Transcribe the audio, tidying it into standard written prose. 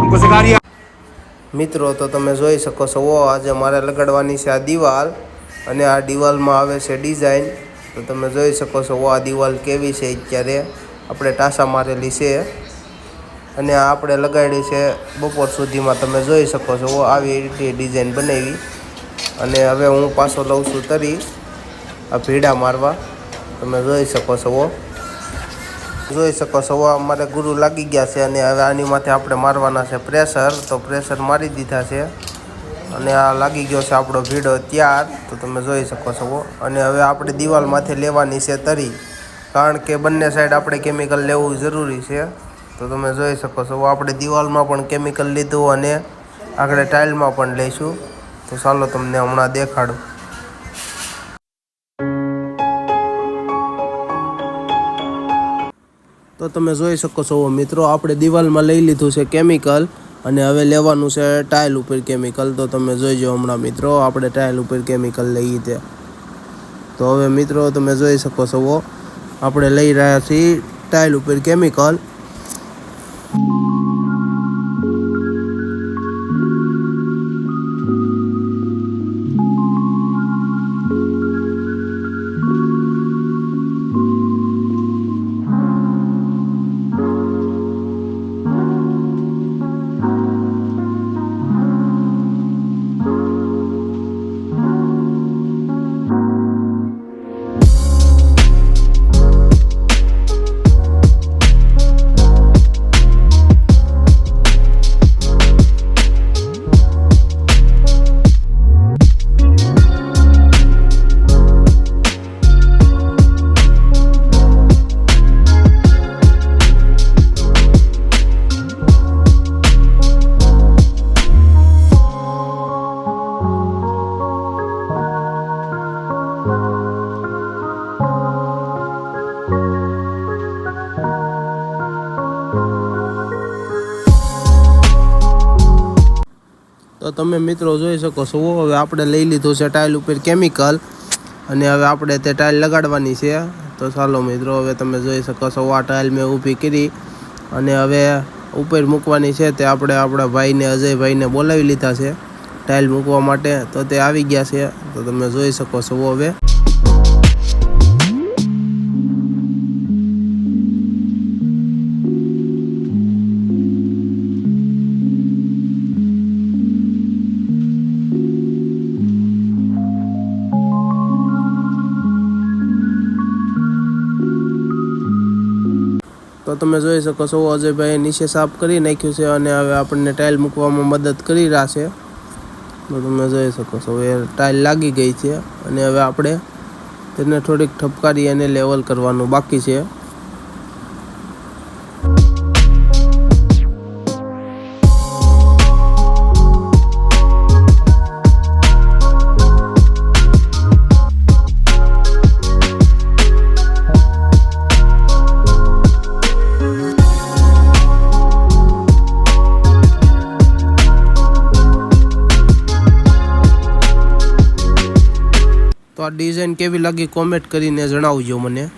हमको सिखा रही है। મિત્રો તો તમે જોઈ શકો છો આજે મારે લગાડવાની છે આ દિવાલ અને આ દિવાલમાં આવે છે ડિઝાઇન તો તમે જોઈ શકો છો આ દિવાલ કેવી છે અત્યારે આપણે ટાસા મારેલી છે અને આ આપણે લગાડી છે બપોર સુધીમાં તમે જોઈ શકો છો આવી રીતે ડિઝાઇન બનાવી અને હવે હું પાછો લઉં છું તરી આ ભીડા મારવા તમે જોઈ શકો છો અમારે ગુરુ લાગી ગયા છે અને હવે આની માથે આપણે મારવાના છે પ્રેશર તો પ્રેશર મારી દીધા છે અને આ લાગી ગયો છે આપણો ભીડો તૈયાર તો તમે જોઈ શકો છો અને હવે આપણે દિવાલ માથે લેવાની છે તરી કારણ કે બંને સાઈડ આપણે કેમિકલ લેવું જરૂરી છે તો તમે જોઈ શકો છો આપણે દિવાલમાં પણ કેમિકલ લીધું અને આગળ ટાઇલમાં પણ લઈશું તો ચાલો તમને હમણાં દેખાડું તો તમે જોઈ શકો છો મિત્રો આપણે દિવાલમાં લઈ લીધું છે કેમિકલ અને હવે લેવાનું છે ટાઇલ ઉપર કેમિકલ તો તમે જોઈજો હમણાં મિત્રો આપણે ટાઇલ ઉપર કેમિકલ લઈએ તે તો હવે મિત્રો તમે જોઈ શકો છો આપણે લઈ રહ્યા છીએ ટાઇલ ઉપર કેમિકલ તો તમે મિત્રો જોઈ શકો છો હવે આપણે લઈ લીધું છે ટાઇલ ઉપર કેમિકલ અને હવે આપણે તે ટાઇલ લગાડવાની છે તો ચાલો મિત્રો હવે તમે જોઈ શકો છો આ ટાઇલ મેં ઊભી કરી અને હવે ઉપર મૂકવાની છે તે આપણે આપણા ભાઈને અજયભાઈને બોલાવી લીધા છે ટાઇલ મૂકવા માટે તો તે આવી ગયા છે તો તમે જોઈ શકો છો હવે તો તમે જોઈ શકો છો અજયભાઈ નીચે સાફ કરી નાખ્યું છે અને હવે આપણને ટાઇલ મૂકવામાં મદદ કરી રહ્યા છે તો તમે જોઈ શકો છો એ ટાઇલ લાગી ગઈ છે અને હવે આપણે તેને થોડીક ઠપકારી અને લેવલ કરવાનું બાકી છે તો આ ડિઝાઇન કેવી લાગી કોમેન્ટ કરીને જણાવજો મને